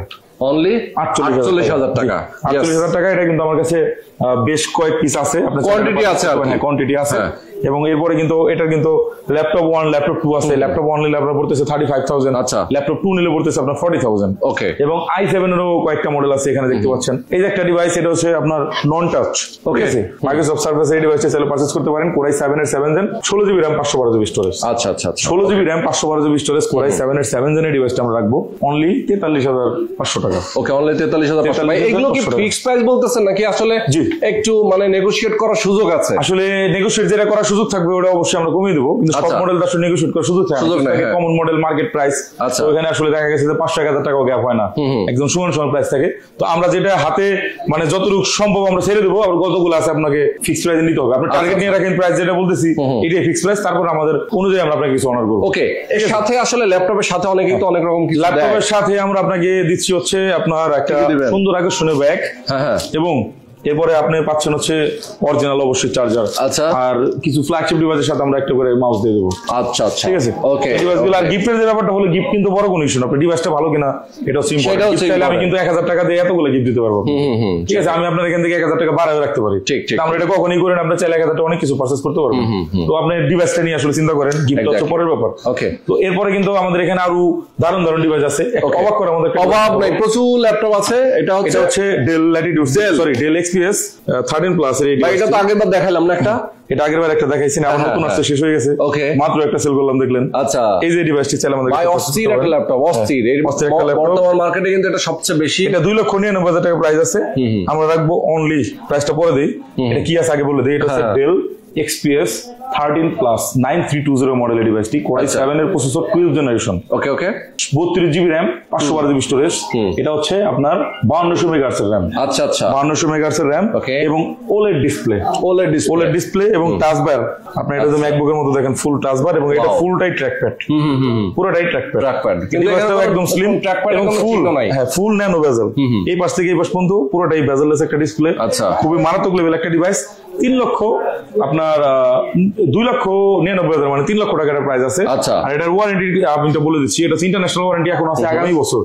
[SPEAKER 1] অনলি 48,000 টাকা।
[SPEAKER 2] 48,000 টাকা। এটা কিন্তু আমার কাছে বেশ কয়েক পিস আছে, আপনার
[SPEAKER 1] কোয়ান্টিটি আছে।
[SPEAKER 2] হ্যাঁ, কোয়ান্টিটি আছে। এবং এরপরে কিন্তু এটা কিন্তু ল্যাপটপ 1 ল্যাপটপ 2 আছে। ল্যাপটপ 1 নিলে আপনার পড়তেছে 35,000।
[SPEAKER 1] আচ্ছা।
[SPEAKER 2] ল্যাপটপ 2 নিলে পড়তেছে আপনার 40,000।
[SPEAKER 1] ওকে।
[SPEAKER 2] এবং i7 এরও কয়েকটা মডেল আছে, এখানে দেখতে পাচ্ছেন। এই যে একটা ডিভাইস, এটা হচ্ছে আপনার নন টাচ। ঠিক আছে। মাইক্রোসফট সার্ফেস এই ডিভাইসটা চাইলে পারচেজ করতে পারেন। Core i7 এর 7 gen 16GB RAM 512GB storage.
[SPEAKER 1] আচ্ছা আচ্ছা আচ্ছা।
[SPEAKER 2] 16GB RAM 512GB storage Core i7 এর 7 জেনের ডিভাইসটা আমরা রাখবো অনলি 43,500 টাকা।
[SPEAKER 1] ওকে, অনলি 43,500। ভাই এগুলো কি ফিক্সড প্রাইস বলতেছেন নাকি আসলে একটু মানে নেগোশিয়েট করার সুযোগ আছে?
[SPEAKER 2] আসলে নেগোশিয়েট যেটা করার সুযোগ থাকবে ওটা অবশ্যই আমরা কমিয়ে দেবো, কিন্তু সব মডেল আসলে নেগোশিয়েট করার সুযোগ থাকে না। কমন মডেল মার্কেট প্রাইস, তো ওখানে আসলে দেখা গেছে যে 500-1,000 টাকা গ্যাপ হয় না, একদম সমান সমান প্রাইস থাকে। তো আমরা যেটা হাতে মানে যতটুকু সম্ভব আমরা ছেড়ে দেবো, আর কতগুলো আছে আপনাকে ফিক্সড প্রাইসে নিতে হবে। আপনি টার্গেট নিয়ে রাখেন, প্রাইস যেটা বলতেছি এটাই ফিক্সড প্রাইস, তারপর আমাদের অনুযায়ী আমরা আপনাকে কিছু অনার করবো।
[SPEAKER 1] ওকে। এর সাথে আসলে ল্যাপটপের সাথে অনেক কিন্তু অনেক রকম কিছু,
[SPEAKER 2] ল্যাপটপের সাথে আমরা আপনাকে দিচ্ছি হচ্ছে আপনার একটা সুন্দর আকর্ষণীয় ব্যাগ, এবং এরপরে আপনি পাচ্ছেন হচ্ছে অরিজিনাল অবশ্যই চার্জার।
[SPEAKER 1] আচ্ছা।
[SPEAKER 2] আর কিছু ফ্ল্যাগশিপ ডিভাইসের সাথে আমরা একটা করে মাউস দিয়ে দেবো।
[SPEAKER 1] আচ্ছা আচ্ছা,
[SPEAKER 2] ঠিক আছে।
[SPEAKER 1] ওকে।
[SPEAKER 2] ডিভাইসগুলো আর গিফটের যে ব্যাপারটা হলো, গিফট কিন্তু বড় কোনো ইস্যু না। আপনি ডিভাইসটা ভালো কিনা এটা হচ্ছে ইম্পর্টেন্ট। চাইলে আমি কিন্তু 1,000 টাকা দিয়ে এতগুলো গিফট দিতে পারবো। ঠিক আছে। আমি আপনার এখান থেকে 1,000 টাকা বাড়ায় রাখতে পারি। ঠিক ঠিক। আমরা এটা কখনই করেন, আপনি চাইলে 1,000 টাকা অনেক কিছু পারচেজ করতে পারবেন। তো আপনি ডিভাইসটা নিয়ে আসলে চিন্তা করেন, গিফট হচ্ছে পরের ব্যাপার।
[SPEAKER 1] ওকে।
[SPEAKER 2] তো এরপরে কিন্তু আমাদের এখানে আরো দারুণ দারুণ ডিভাইস আছে। অবাক করে আমাদের
[SPEAKER 1] অভাব নাই, প্রচুর ল্যাপটপ আছে। এটা হচ্ছে
[SPEAKER 2] Dell Latitude, sorry Dell XPS 13 plus.
[SPEAKER 1] এটা তো আগেরবার দেখালাম না একটা,
[SPEAKER 2] এটা আগেরবার একটা দেখাইছি না, নতুন আসছে, শেষ হয়ে গেছে।
[SPEAKER 1] ওকে।
[SPEAKER 2] মাত্র একটা সেল করলাম, দেখলেন।
[SPEAKER 1] আচ্ছা।
[SPEAKER 2] এই যে ডিভাইসটি চাইলে আমাদের
[SPEAKER 1] ভাই অস্থির একটা ল্যাপটপ, অস্থির। বর্তমান মার্কেটে কিন্তু এটা সবচেয়ে বেশি।
[SPEAKER 2] এটা 2,99,000 টাকা প্রাইস আছে। আমরা রাখবো অনলি, প্রাইসটা পরে দেই, এটা কি আছে আগে বলে দেই। এটা হচ্ছে ডেল XPS 13 প্লাস 9320 মডেলের ডিভাইসটি, Core i7 এর প্রসেসর 12th জেনারেশন।
[SPEAKER 1] ওকে ওকে।
[SPEAKER 2] 32GB RAM 512GB storage. এটা হচ্ছে আপনার 5200 মেগাহার্টজ এর RAM।
[SPEAKER 1] আচ্ছা আচ্ছা,
[SPEAKER 2] 5200 মেগাহার্টজ এর RAM এবং OLED ডিসপ্লে। OLED ডিসপ্লে এবং টাচ বার। আপনি এটা যে ম্যাকবুক এর মতো দেখেন, ফুল টাচ বার, এবং এটা ফুলটাই ট্র্যাকপ্যাড, পুরোটাই ট্র্যাকপ্যাড। কিন্তু এটা একদম স্লিম ট্র্যাকপ্যাড এবং ফুল, হ্যাঁ ফুল ন্যানো বেজেল, এই পাশ থেকে এই পাশ পর্যন্ত পুরোটাই বেজেললেস একটা ডিসপ্লে।
[SPEAKER 1] আচ্ছা,
[SPEAKER 2] খুবই মারাত্মক লেভেল একটা ডিভাইস। 3 লক্ষ আপনার 2,99,000 মানে 3 লক্ষ টাকার প্রাইস আছে। আর এটার ওয়ারেন্টি আমি তো বলে দিচ্ছি, এটা ইন্টারন্যাশনাল ওয়ারেন্টি এখন আছে আগামী বছর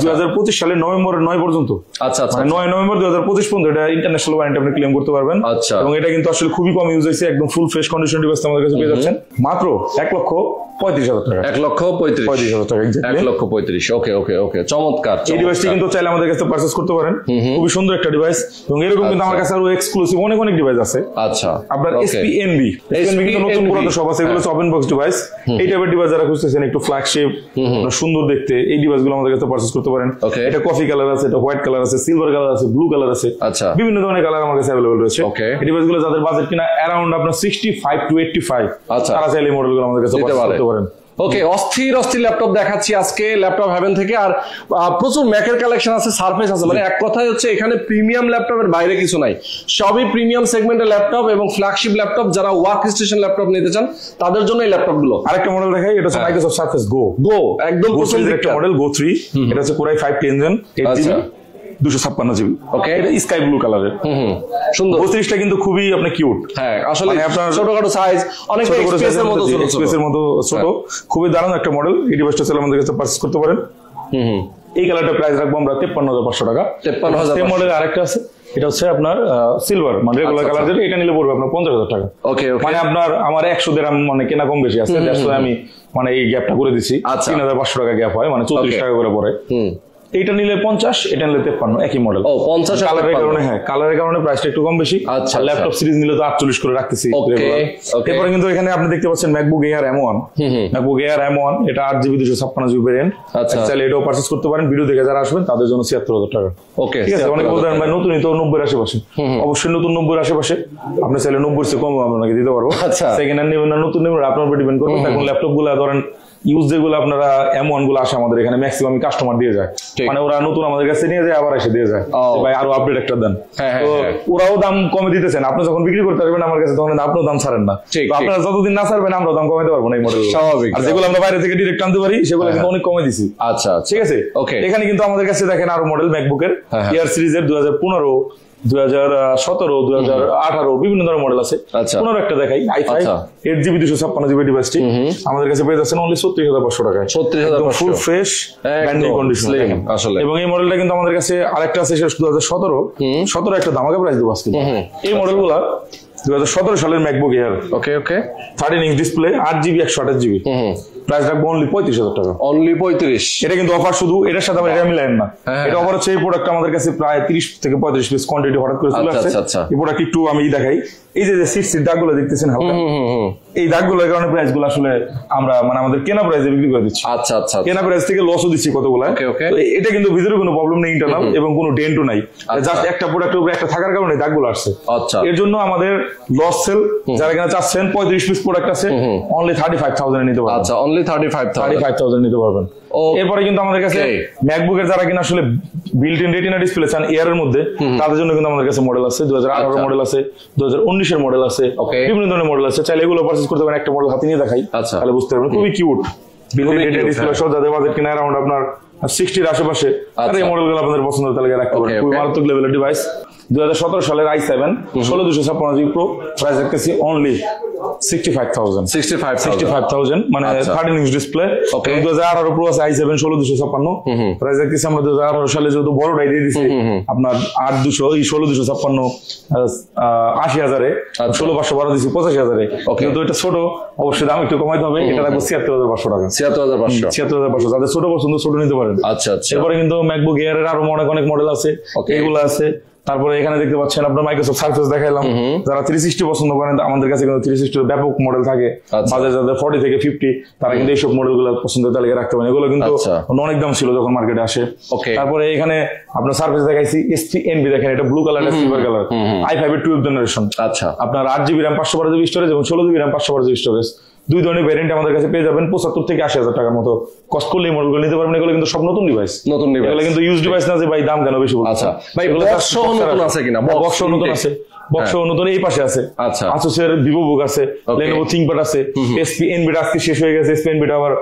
[SPEAKER 2] 2025 সালের নভেম্বরের 9 পর্যন্ত। আচ্ছা আচ্ছা, 9 নভেম্বর 2025 পর্যন্ত এটা ইন্টারন্যাশনাল ওয়ারেন্টি আপনি ক্লেম করতে পারবেন। আচ্ছা, এবং এটা কিন্তু আসলে খুবই কম ইউজ হয়েছে, একদম ফুল ফ্রেশ কন্ডিশন ডিভাইস আমাদের কাছে পেয়ে যাচ্ছেন মাত্র 1,35,000 টাকা।
[SPEAKER 1] 1,35,000 টাকা, 1,35,000। ওকে ওকে ওকে, চমৎকার।
[SPEAKER 2] এই ডিভাইসটি কিন্তু চাইলে আমাদের কাছে পারচেজ করতে পারেন, খুবই সুন্দর একটা ডিভাইস। এবং এরকম কিন্তু আমার কাছে আরো এক্সক্লুসিভ অনেক অনেক ডিভাইস আছে। আচ্ছা, আপনার SPNB কিন্তু নতুন পুরাতন সব আছে, এগুলো ওপেন বক্স ডিভাইস। এই টাইপের ডিভাইস যারা খুঁজতেছেন একটু ফ্ল্যাগশিপ, সুন্দর দেখতে, এই ডিভাইসগুলো আমাদের কাছে পারচেজ করতে পারেন। এটা কফি কালার আছে, এটা হোয়াইট কালার আছে, সিলভার কালার আছে, ব্লু কালার আছে। আচ্ছা, বিভিন্ন ধরনের কালার আমার কাছে अवेलेबल রয়েছে। এই ডিভাইসগুলো যাদের বাজেট কিনা অ্যারাউন্ড আপনার 65 to 85, তারা চাইলে এই মডেলগুলো আমাদের কাছে পারচেজ করতে পারেন।
[SPEAKER 1] ওকে, অস্থির অস্থির ল্যাপটপ দেখাচ্ছি আজকে ল্যাপটপ হেভেন থেকে। আর প্রচুর ম্যাকের কালেকশন আছে, সারফেস আছে, মানে এক কথায় হচ্ছে এখানে প্রিমিয়াম ল্যাপটপের বাইরে কিছু নাই, সবই প্রিমিয়াম সেগমেন্টের ল্যাপটপ এবং ফ্ল্যাগশিপ ল্যাপটপ। যারা ওয়ার্ক স্টেশন ল্যাপটপ নিতে চান তাদের জন্য এই ল্যাপটপ গুলো।
[SPEAKER 2] আরেকটা মডেল দেখাই, এটা হচ্ছে মাইক্রোসফট সারফেস গো, একদম পছন্দের একটা মডেল, গো 3। এটা হচ্ছে Core i5 10 gen 8GB 256GB। ওকে, এটা স্কাই ব্লু কালারের, সুন্দর। 32টা কিন্তু খুবই আপনি কিউট। হ্যাঁ, আসলে আপনার ছোটখাটো সাইজ, অনেক এক্সপ্রেসের মতো ছোট, এক্সপ্রেসের মতো ছোট, খুবই দারুণ একটা মডেল। এই ডিভাইসটা চাইলে আমাদের কাছে পারচেজ করতে পারেন। এই কালারটা প্রাইস রাখবো আমরা 53,500 টাকা। 53,000 মডেল আরেকটা আছে, এটা হচ্ছে আপনার সিলভার মানে রেগুলার কালার যেটা, এটা নিলে পড়বে আপনার 50,000 টাকা।
[SPEAKER 1] ওকে ওকে,
[SPEAKER 2] মানে আপনার আমার 100 দেড়হাম মানে কেনা কম বেশি আছে, আমি মানে এই গ্যাপটা করে দিচ্ছি। 3,500 টাকা গ্যাপ হয়, মানে 34 টাকা করে পড়ে। এইটা নিলে 50, এটা নিলে 53, একই মডেল।
[SPEAKER 1] ও 50
[SPEAKER 2] কালারের কারণে, হ্যাঁ কালারের কারণে প্রাইসটা একটু কম বেশি।
[SPEAKER 1] আচ্ছা,
[SPEAKER 2] ল্যাপটপ সিরিজ নিলে তো 48 করে রাখতেছি। এরপরে কিন্তু এখানে আপনি দেখতে পাচ্ছেন MacBook air M1, MacBook air M1, এটা 8GB 256GB ভেরিয়েন্ট।
[SPEAKER 1] আচ্ছা,
[SPEAKER 2] চাইলে এটাও পারচেজ করতে পারেন। ভিডিও দেখে যারা আসবেন তাদের জন্য 76,000 টাকা।
[SPEAKER 1] ওকে,
[SPEAKER 2] ঠিক আছে। অনেকে বলতেন ভাই নতুনই তো 90-এর আশেপাশে, অবশ্যই নতুন 90-এর আশেপাশে। আপনি চাইলে 90-এর চেয়ে কম আপনাকে দিতে পারবো।
[SPEAKER 1] আচ্ছা,
[SPEAKER 2] সেকেন্ড হ্যান্ড নেবেন না নতুন নেবেন আপনার উপর ডিপেন্ড করবে। এখন ল্যাপটপ গুলো ধরেন ইউজ যেগুলো আপনারা M1 গুলো আসে আমাদের এখানে ম্যাক্সিমাম কাস্টমার দিয়ে যায়, মানে ওরা নতুন আমাদের কাছে নিয়ে যায় আবার এসে দিয়ে যায় ভাই আরো আপডেট একটা দেন। তো ওরাও দাম কমে দিতেছেন, আপনি যখন বিক্রি করতে পারবেন আমার কাছে তখন আপনিও দাম ছাড়েন না। আপনারা যতদিন না ছাড়বেন আমরাও দাম কমাতে পারবো না এই মডেল।
[SPEAKER 1] স্বাভাবিক।
[SPEAKER 2] আর যেগুলো আমরা বাইরে থেকে ডিরেক্ট আনতে পারি সেগুলো কিন্তু অনেক কমে দিছি।
[SPEAKER 1] আচ্ছা
[SPEAKER 2] ঠিক আছে।
[SPEAKER 1] ওকে,
[SPEAKER 2] এখানে কিন্তু আমাদের কাছে দেখেন আরো মডেল ম্যাকবুকের এয়ার সিরিজের 2015, 2017, 2018 বিভিন্ন ধরনের মডেল আছে। 15 একটা দেখাই, i5 8GB 256GB ডিভাইসটি আমাদের কাছে পেয়ে যাচ্ছেন অনলি 36,500 টাকায়।
[SPEAKER 1] 36,500,
[SPEAKER 2] ফুল ফ্রেশ ব্যান্ডিং কন্ডিশন আসলে। এবং এই মডেলটা কিন্তু আমাদের কাছে আরেকটা আছে, সেটা 2017 একটা ধামাকা প্রাইস দেবো আজকে। এই মডেলগুলা 2017 সালের ম্যাকবুক এয়ার।
[SPEAKER 1] ওকে ওকে,
[SPEAKER 2] 13 inch display, 8GB 128GB, price রাখবো অনলি 35,000 টাকা।
[SPEAKER 1] অনলি 35।
[SPEAKER 2] এটা কিন্তু অফার শুধু, এটার সাথে আবার এটা মিলায়েন না। এটা অফার হচ্ছে এই প্রোডাক্ট আমাদের কাছে প্রায় 30 থেকে 35 পিস কোয়ান্টিটি হঠাৎ করে চলে আসছে। এই প্রোডাক্ট একটু আমি দেখাই, এই যে সিট দাগগুলো দেখতেছেন হালকা, এই দাগগুলোর কারণে প্রাইস গুলো আসলে আমরা মানে আমাদের কেনা প্রাইসে বিক্রি করে দিচ্ছি।
[SPEAKER 1] আচ্ছা আচ্ছা,
[SPEAKER 2] কেনা প্রাইস থেকে লসও দিচ্ছি কতগুলো। এটা কিন্তু ভিতরে কোনো প্রবলেম নেই, ইন্টারনাল এবং কোনো ডেন্টও নাই, জাস্ট একটা প্রোডাক্টের উপরে একটা থাকার কারণে দাগগুলো আসছে।
[SPEAKER 1] আচ্ছা,
[SPEAKER 2] এর জন্য আমাদের লস সেল যারা কিনা চাচ্ছেন 35 পিস প্রোডাক্ট আছে অনলি 35,000 এ নিতে পারবেন।
[SPEAKER 1] আচ্ছা, অনলি
[SPEAKER 2] 35,000 নিতে পারবেন। এরপরে কিন্তু আমাদের কাছে ম্যাকবুকের যারা কিনা আসলে বিল্ট ইন রেটিনা ডিসপ্লে চান এয়ার এর মধ্যে, তাদের জন্য কিন্তু আমাদের কাছে মডেল আছে। 2018 মডেল আছে, 2019 এর মডেল আছে, বিভিন্ন ধরনের মডেল আছে। চাইলে এগুলো পারচেজ করতে পারেন। একটা মডেল হাতে নিয়ে দেখাই, তাহলে বুঝতে পারবেন। খুবই cute built in retina display সহ যাদের বাজেট কিনা অ্যারাউন্ড আপনার 60 এর আশেপাশে, আর এই মডেলগুলো আপনাদের পছন্দের তালিকায় রাখতে পারেন। খুবই মারাত্মক লেভেলের ডিভাইস। 2017 সালের i7 16256GB প্রো, প্রাইস রাখতেছি অনলি 65,000 মানে 13 ইঞ্চ ডিসপ্লে। 2018 প্রো আছে i7 16256, প্রাইস রাখতেছি আমরা 2018 সালে যেহেতু বড়টাই দিয়ে দিছি আপনার 16256 80,000 এ, 16,512 দিছি 85,000 এ। কিন্তু এটা ছোট, অবশ্যই দাম একটু কমাইতে হবে। এটা রাখবো 76,500 টাকা। 76,500 যাদের ছোট পছন্দ ছোট নিতে পারেন।
[SPEAKER 1] আচ্ছা আচ্ছা।
[SPEAKER 2] এরপরে কিন্তু ম্যাকবুক এয়ার এর আরো অনেক মডেল আছে, এগুলো আছে। তারপরে এখানে দেখতে পাচ্ছেন আপনার মাইক্রোসফট সার্ফেস দেখাইলাম। যারা 360 পছন্দ করেন আমাদের কাছে কিন্তু 360 ব্যাপক মডেল থাকে। বাজারে যাদের 40 থেকে 50 তারা কিন্তু এইসব মডেলগুলো পছন্দের তালিকায় রাখতে পারেন। এগুলো কিন্তু অনেক দাম ছিল যখন মার্কেটে আসে। তারপরে এখানে আপনার সার্ফেস দেখাইছি SP-NB, দেখেন এটা blue colour, silver colour, i5 এর 12th জেনারেশন। আচ্ছা, আপনার 8GB RAM 512GB স্টোরেজ এবং 16GB RAM 512GB স্টোরেজ, দুই ধরনের ভ্যারিয়েন্ট আমাদের কাছে পেয়ে যাবেন। 75 থেকে 80,000 টাকার মতো কস্ট করলে এই মডেলগুলো নিতে পারবেন। এগুলো কিন্তু সব নতুন ডিভাইস, এগুলো কিন্তু ইউজ ডিভাইস না যে ভাই দাম কেন বেশি বলছেন।
[SPEAKER 1] আচ্ছা ভাই, বক্স নতুন আছে কিনা?
[SPEAKER 2] বক্স নতুন আছে, বক্স নতুন এই পাশে আছে। আচ্ছা, Asus-এর VivoBook আছে, Lenovo ThinkPad আছে, SP-NB আজকে শেষ হয়ে গেছে, SP-NB আবার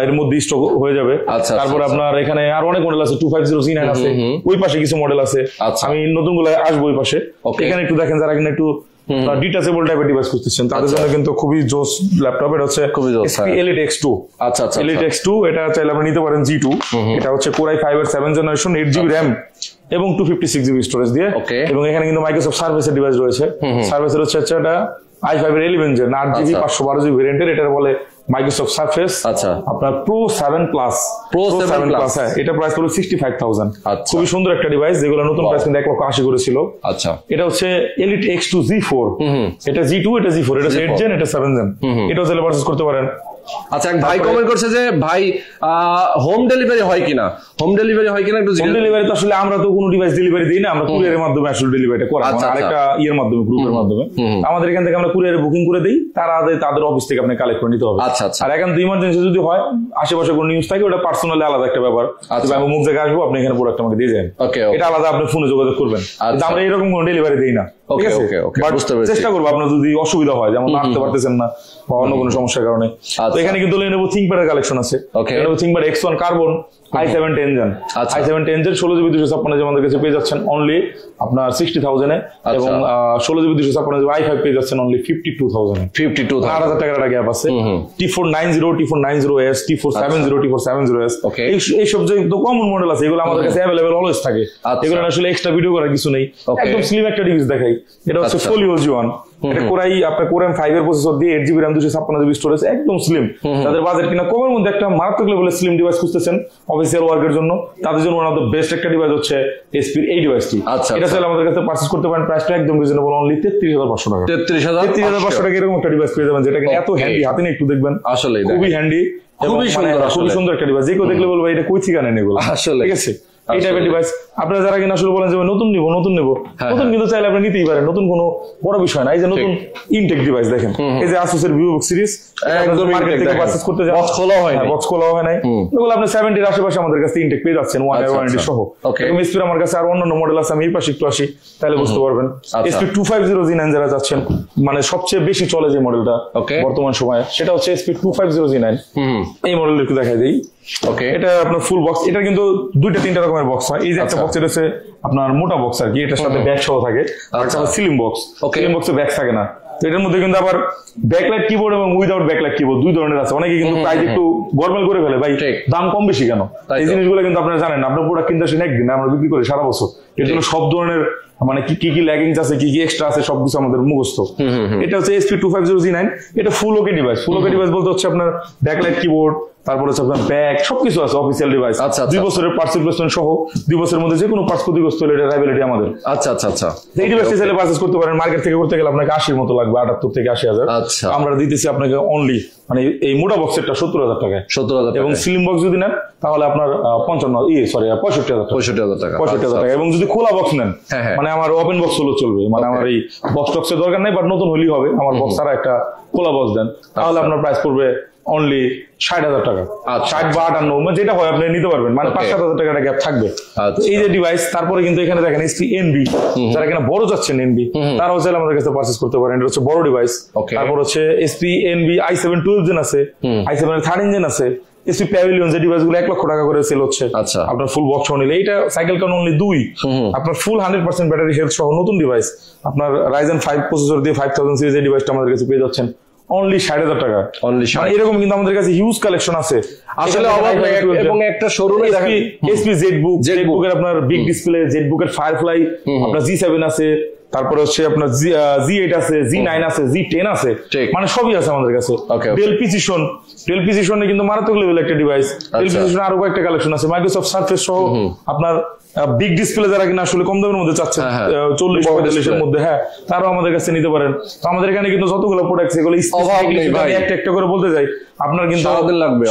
[SPEAKER 2] এর মধ্যে স্টক হয়ে যাবে। তারপর আপনার এখানে আরো অনেক মডেল আছে, 2509 আছে, ওই পাশে কিছু মডেল আছে। আমি নতুন গুলো আসবো ওই পাশে। এখানে একটু দেখেন যারা কিনা একটু ডিটাচেবল টাইপের ডিভাইস খুঁজতেছেন তাদের জন্য কিন্তু খুবই জোস ল্যাপটপ। এটা হচ্ছে HP Elite X2। আচ্ছা আচ্ছা, Elite X2 এটা চাইলে আপনি নিতে পারেন G2। এটা হচ্ছে Core i5 এর 7th জেনারেশন, 8GB RAM এবং 256GB স্টোরেজ দিয়ে। এবং এখানে কিন্তু মাইক্রোসফট সার্ভিসের ডিভাইস রয়েছে। সার্ভিসের হচ্ছে এটা i5 এর 11th জেন 8GB 512GB ভেরিয়েন্টের, এটার বলে মাইক্রোসফট সারফেস। আচ্ছা, আপনার Pro 7 Plus, Pro 7 Plus, হ্যাঁ এটা প্রাইস হলো 65,000। খুবই সুন্দর একটা ডিভাইস, যেগুলো নতুন প্রাইস কিন্তু 1,80,000 করে ছিল। আচ্ছা, এটা হচ্ছে Elite X2 Z4, এটা G2, এটা Z4, এটা 8 জেন, এটা 7 জেন। এটাও চাইলে পারচেজ করতে পারেন।
[SPEAKER 1] আচ্ছা, এক ভাই কমেন্ট করছে যে ভাই হোম ডেলিভারি হয় কিনা, হোম ডেলিভারি হয় কিনা একটু।
[SPEAKER 2] হোম ডেলিভারি তো আসলে আমরা তো কোনো ডিভাইস ডেলিভারি দিই না, আমরা কুরিয়ারের মাধ্যমে আসলে ডেলিভারিটা করা হয়, আরেকটা ইয়ের মাধ্যমে, গ্রুপের মাধ্যমে। আমাদের এখান থেকে আমরা কুরিয়ারে বুকিং করে দিই, তাদের অফিস থেকে আপনি কালেক্ট করে নিতে হবে। আচ্ছা আচ্ছা। আর এখানে ইমার্জেন্সি যদি হয়, আশেপাশে কোনো নিউজ থাকে, ওটা পার্সোনালি আলাদা একটা ব্যাপার। আমি মুখ জায়গায় আসবো, আপনি এখানে প্রোডাক্ট আমাকে দিয়ে যান, এটা আলাদা, আপনি ফোনে যোগাযোগ করবেন। আমরা এরকম কোনো ডেলিভারি দিই না। ঠিক আছে But
[SPEAKER 1] বুঝতে পেরেছি।
[SPEAKER 2] চেষ্টা করবো আপনার যদি অসুবিধা হয় যেমন আসতে পারতেছেন না বা অন্য কোনো সমস্যার কারণে তো এখানে কিন্তু Lenovo ThinkPad এর কালেকশন আছে Lenovo ThinkPad X1 Carbon i7 10 i7 10 16GB 256 আমাদের কাছে পেয়ে যাচ্ছেন অনলি আপনার 60,000 এ এবং 16GB 256 i5 পেয়ে যাচ্ছেন অনলি 52,000 এ 8,000 টাকার একটা গ্যাপ আছে T490 T490S T470 T470S এই সব যে কমন মডেল আছে এগুলো আমাদের কাছে अवेलेबल অলওয়েজ থাকে এগুলো আসলে এক্সট্রা ভিডিও করার কিছু নেই একদম স্লিম একটা ডিভাইস দেখাই এটা হচ্ছে Folio G1 এটা কোরাই আপনার Core M5 এর প্রসেসর দিয়ে 8GB RAM 256GB স্টোরেজ একদম স্লিম তাদের বাজেট কিনা কমের মধ্যে একটা মারাত্মক লেভেলের স্লিম ডিভাইস খুঁজতেছেন অফিসিয়াল ওয়ার্কের জন্য তাদের জন্য ওয়ান অফ দ্য বেস্ট একটা ডিভাইস হচ্ছে HP এই ডিভাইসটি এটা চাইলে আমাদের কাছে পারচেজ করতে পারেন প্রাইসটা একদম রিজনেবল অনলি 33,500 টাকা 33,500 টাকা এরকম একটা ডিভাইস পেয়ে যাবেন যেটা কিনা এত হ্যান্ডি হাতে নিয়ে একটু দেখবেন
[SPEAKER 1] আসলে
[SPEAKER 2] খুবই হ্যান্ডি খুবই সুন্দর একটা ডিভাইস যে কেউ দেখলে বলবো এটা কই থেকে আনেন এগুলো আসলে ঠিক আছে এই টাইপের ডিভাইস আপনারা যারা কিনা আসলে বলেন যে নতুন নিব নতুন কিন্তু চাইলে আপনি নিতেই পারেন নতুন কোনো বড় বিষয় না এই যে নতুন ইনটেক ডিভাইস দেখেন এই যে Asus এর VivoBook সিরিজ একদম মার্কেট থেকে পারচেজ করতে যান বক্স খোলা হয় নাই এগুলো আপনি 70 এর আশেপাশে আমাদের কাছে ইনটেক পেয়ে যাচ্ছেন 1 ইয়ার ওয়ারেন্টি সহ এরকম SP আমার কাছে আর অন্যান্য মডেল আছে আমি এই পাশে একটু আসি তাহলে বুঝতে পারবেন SP250G9 যারা যাচ্ছেন মানে সবচেয়ে বেশি চলে যে মডেলটা বর্তমান সময়ে সেটা হচ্ছে SP250G9 এই মডেলটা একটু দেখাই দেই এটা আপনার ফুল বক্স এটা কিন্তু দুইটা তিনটা রকমের বক্স হয় এই যে একটা বক্স এটা হচ্ছে আপনার মোটা বক্স আর কি এটার সাথে ব্যাক সহ থাকে আর একটা স্লিম বক্স স্লিম বক্সে ব্যাক থাকে না তো এটার মধ্যে কিন্তু আবার ব্যাকলাইট কিবোর্ড এবং উইদাউট ব্যাকলাইট কিবোর্ড দুই ধরনের আছে অনেকে কিন্তু প্রাইস একটু গরমেল করে ফেলে ভাই দাম কম বেশি কেন এই জিনিসগুলো কিন্তু আপনারা জানেন না আপনার প্রোডাক্ট কিনতে আসেন একদিন আমরা বিক্রি করি সারা বছর এর জন্য সব ধরনের মানে কি ল্যাগিংস আছে কি এক্সট্রা আছে সবকিছু আমাদের মুখস্থ এটা হচ্ছে SP250G9 এটা ফুল ওকে ডিভাইস বলতে হচ্ছে আপনার ব্যাকলাইট কিবোর্ড তারপর হচ্ছে আপনার ব্যাগ সবকিছু আছে অফিসিয়াল ডিভাইস 2 বছরের পার্টস রিপ্লেসমেন্ট সহ 2 বছরের মধ্যে যে কোনো পার্টস ক্ষতিগ্রস্ত হলে এটা লায়াবিলিটি আমাদের এই ডিভাইসটি চাইলে পারচেজ করতে পারেন মার্কেট থেকে করতে গেলে আপনাকে 80 মতো লাগবে 78 থেকে 80,000 আমরা দিতেছি আপনাকে অনলি মানে এই মোটা বক্সেরটা 70,000 টাকায় এবং স্লিম বক্স যদি নেন তাহলে আপনার 65,000 টাকা এবং যদি খোলা বক্স নেন মানে আমার ওপেন বক্স হলো চলবে মানে আমার এই বক্স টক্সের দরকার নাই বাট নতুন হলেই হবে আমার বক্স ছাড়া একটা খোলা বক্স দেন তাহলে আপনার প্রাইস পড়বে অনলি 60,000 টাকা 60 বা 58 যেটা হয় আপনি নিতে পারবেন মানে 5-7,000 টাকা গ্যাপ থাকবে এই যে ডিভাইস তারপরে কিন্তু এখানে দেখেন SP NB যারা কিনা বড় যাচ্ছেন NB তারাও চাইলে আমাদের কাছে পারচেজ করতে পারেন এটা হচ্ছে বড় ডিভাইস তারপর হচ্ছে SP NB i7 12 জেন আছে i7 এর 13 জেন আছে SP Pavilion যে ডিভাইস গুলো 1 লক্ষ টাকা করে সেল হচ্ছে আপনার ফুল বক্স নিলে এটা সাইকেল কাউন্ট অনলি 2 আপনার ফুল 100% ব্যাটারি হেলথ সহ নতুন ডিভাইস আপনার Ryzen 5 প্রসেসর দিয়ে 5000 সিরিজ এই ডিভাইসটা আমাদের কাছে পেয়ে যাচ্ছেন অনলি 60,000 টাকা এরকম কিন্তু আমাদের কাছে হিউজ কালেকশন আছে আসলে এবং একটা শোরুমে দেখেন SP ZBook এর আপনার বিগ ডিসপ্লে ZBook এর Firefly আপনার G7 আছে তারপরে হচ্ছে আপনার G8 আছে G9 আছে G10 আছে মানে সবই আছে আমাদের কাছে Dell Precision কিন্তু মারাত্মক লেভেল একটা ডিভাইস Dell Precision আরো কয়েকটা কালেকশন আছে Microsoft Surface সহ আপনার বিগ ডিসপ্লে যারা কিনা আসলে কম দামের মধ্যে চাচ্ছেন 40-45 এর মধ্যে তারাও আমাদের কাছে নিতে পারেন তো আমাদের এখানে কিন্তু যতগুলো প্রোডাক্ট এগুলো একটা একটা করে বলতে যাই আপনার কিন্তু সারাদিন লাগবে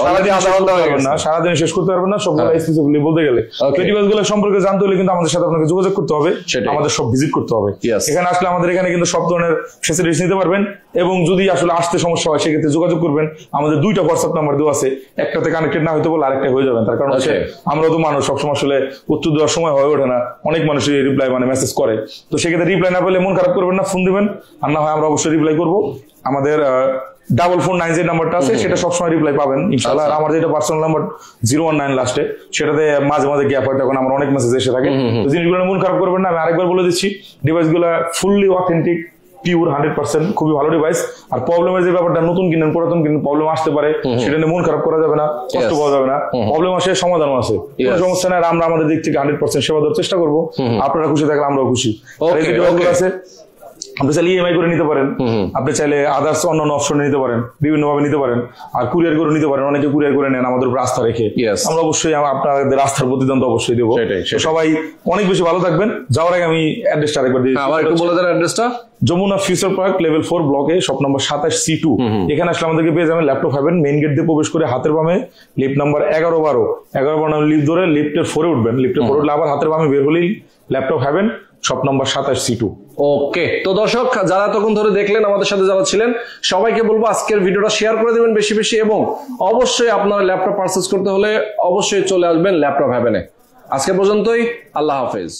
[SPEAKER 2] সারাদিন শেষ করতে পারবেন না সবগুলো স্পেসিফিকলি বলতে গেলে এই ডিভাইসগুলো সম্পর্কে জানতে হলে কিন্তু আমাদের সাথে আপনাকে যোগাযোগ করতে হবে আমাদের সব ভিজিট করতে হবে এখানে আসলে আমাদের এখানে কিন্তু সব ধরনের ফ্যাসিলিটিস নিতে পারবেন এবং যদি আসলে আসতে সমস্যা হয় সেক্ষেত্রে যোগাযোগ করবেন আমাদের 2টা হোয়াটসঅ্যাপ নাম্বার দেওয়া আছে একটাতে কানেক্টেড না হতে বলে আরেকটা হয়ে যাবেন তার কারণ হচ্ছে আমরা তো মানুষ সবসময় আসলে উত্তর দেওয়ার সময় হয়ে ওঠে না অনেক মানুষই রিপ্লাই মানে মেসেজ করে তো সেক্ষেত্রে রিপ্লাই না পেলে মন খারাপ করবেন না ফোন দিবেন আর না হয় আমরা অবশ্যই রিপ্লাই করবো আমাদের 4490 নাম্বারটা আছে সেটা সবসময় রিপ্লাই পাবেন ইনশাআল্লাহ আর আমার যেটা পার্সোনাল নাম্বার 019 লাস্টে সেটাতে মাঝে মাঝে গ্যাপ হয় তখন আমার অনেক মেসেজ এসে থাকে তো জিনিসগুলো মন খারাপ করবেন না আমি আরেকবার বলে দিচ্ছি ডিভাইসগুলো ফুললি অথেন্টিক পিওর 100% খুবই ভালো ডিভাইস আর প্রবলেমের যে ব্যাপারটা নতুন কিনেন পুরাতন কিনেন প্রবলেম আসতে পারে সেটা নিয়ে মন খারাপ করা যাবে না কষ্ট পাওয়া যাবে না প্রবলেম আসে সমাধানও আছে কোনো সমস্যা নাই আমরা আমাদের দিক থেকে 100% সেবা দেওয়ার চেষ্টা করব আপনারা খুশি থাকলে আমরাও খুশি এই যে ডিভাইসগুলো আছে আপনি চাইলে ইএমআই করে নিতে পারেন আপনি চাইলে আদার্স অন্যান্য অপশনে নিতে পারেন বিভিন্ন ভাবে নিতে পারেন আর কুরিয়ার করে নিতে পারেন অনেকে কুরিয়ার করে নেন আমাদের উপর আস্থা রেখে আমরা অবশ্যই আপনাদের আস্থার প্রতিদান তো অবশ্যই দেবো সবাই অনেক বেশি ভালো থাকবেন যাওয়ার আগে আমি অ্যাড্রেসটা আরেকবার দিই একটু বলে দেন অ্যাড্রেসটা যমুনা ফিউচার পার্ক লেভেল 4 ব্লকে শপ নাম্বার 27C2 এখানে আসলে আমাদেরকে পেয়ে যাবেন ল্যাপটপ পাবেন মেইন গেট দিয়ে প্রবেশ করে হাতের বামে লিফট নাম্বার 11-12 লিফট ধরে লিফটের 4 এ উঠবেন লিফটের 4 উঠলে আবার হাতের বামে বের হলেই ল্যাপটপ পাবেন শপ নাম্বার 27C2 ওকে তো দর্শক যারা তখন ধরে দেখলেন আমাদের সাথে যারা ছিলেন সবাইকে বলবো আজকের ভিডিওটা শেয়ার করে দিবেন বেশি বেশি এবং অবশ্যই আপনারা ল্যাপটপ পারচেজ করতে হলে অবশ্যই চলে আসবেন ল্যাপটপ হ্যাভেনে আজকে পর্যন্তই আল্লাহ হাফেজ